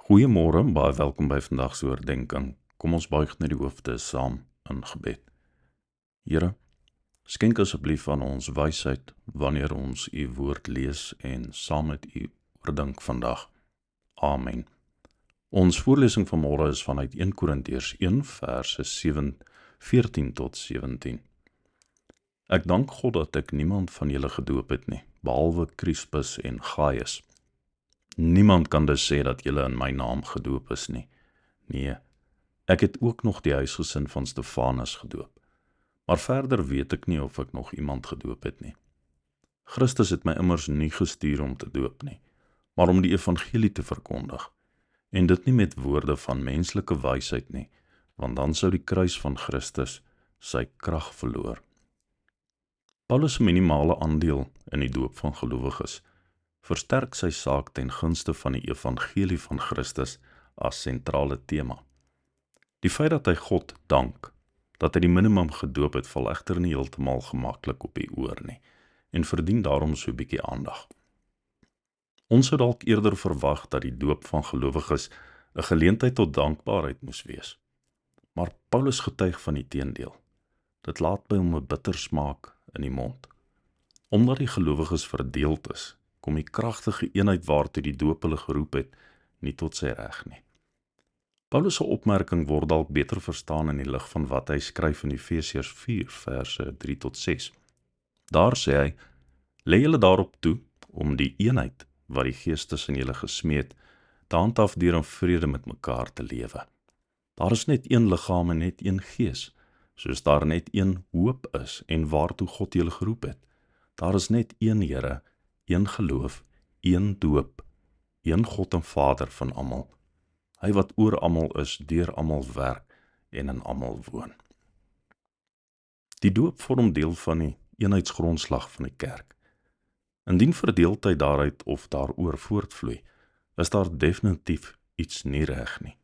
Goeiemôre, baie welkom by vandag se oordeenking. Kom ons buig net die hoofde saam in gebed. Here, skenk asseblief aan ons wysheid wanneer ons u woord lees en saam met u oordink vandag. Amen. Ons voorlesing vanmôre is vanuit 1 Korintiërs 1 verse 14 tot 17. Ek dank God dat ek niemand van julle gedoop het nie, behalwe Crispus en Gaius. Niemand kan dus sê dat julle in my naam gedoop is nie. Nee, ek het ook nog die huisgesin van Stefanus gedoop. Maar verder weet ek nie of ek nog iemand gedoop het nie. Christus het my immers nie gestuur om te doop nie, maar om die evangelie te verkondig. En dit nie met woorde van menslike wysheid nie, want dan sou die kruis van Christus sy krag verloor. Paulus' minimale aandeel in die doop van gelowiges versterk sy saak ten gunste van die evangelie van Christus as sentrale tema. Die feit dat hy God dank, dat hy die minimum gedoop het, val egter nie heeltemal gemaklik op die oor nie, en verdien daarom so 'n bietjie aandag. Ons sou dalk eerder verwag dat die doop van gelowiges 'n geleentheid tot dankbaarheid moes wees. Maar Paulus getuig van die teendeel. Dit laat by hom 'n bitter smaak in die mond. Omdat die gelowiges verdeeld is, kom die kragtige eenheid waartoe die doop hulle geroep het, nie tot sy reg nie. Paulus' opmerking word dalk beter verstaan in die lig van wat hy skryf in Efesiërs 4 verse 3 tot 6. Daar sê hy, lê julle daarop toe om die eenheid wat die Gees tussen julle gesmeed, te handhaaf deur in vrede met mekaar te lewe. Daar is net een liggaam en net een Gees, soos daar net een hoop is en waartoe God julle geroep het. Daar is net een Here, een geloof, een doop, een God en Vader van almal. Hy wat oor almal is, deur almal werk en in almal woon. Die doop vorm deel van die eenheidsgrondslag van die kerk. Indien verdeeldheid daaruit of daaroor voortvloei, is daar definitief iets nie reg nie.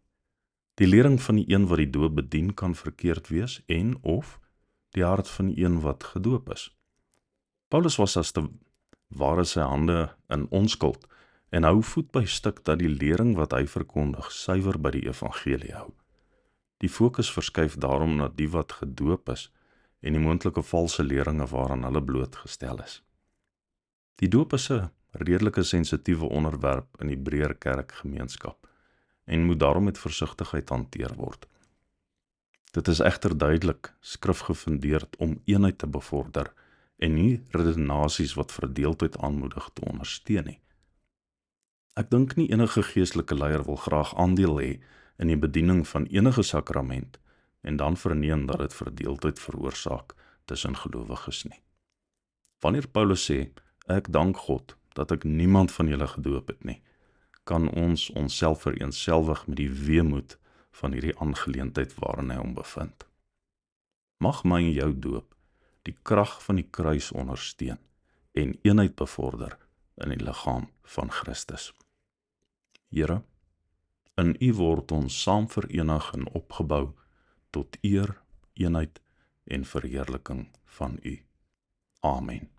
Die lering van die een wat die doop bedien kan verkeerd wees en of die hart van die een wat gedoop is. Paulus was as te ware sy hande in onskuld en hou voet by stuk dat die lering wat hy verkondig suiwer by die evangelie hou. Die fokus verskuif daarom na die wat gedoop is en die moontlike valse leringe waaraan hulle blootgestel is. Die doop is 'n redelike sensitiewe onderwerp in die breër kerkgemeenskap en moet daarom met versigtigheid hanteer word. Dit is egter duidelik skrifgefundeerd om eenheid te bevorder en nie redenasies wat verdeeldheid aanmoedig te ondersteun nie. Ek dink nie enige geestelike leier wil graag aandeel hê in die bediening van enige sakrament en dan verneem dat dit verdeeldheid veroorsaak tussen gelowiges nie. Wanneer Paulus sê, ek dank God dat ek niemand van julle gedoop het nie, kan ons onsself vereenselwig met die weemoed van hierdie aangeleentheid waarin hy hom bevind. Mag my en jou doop die krag van die kruis ondersteun en eenheid bevorder in die liggaam van Christus. Here, in U word ons saam verenig en opgebou tot eer, eenheid en verheerliking van U. Amen.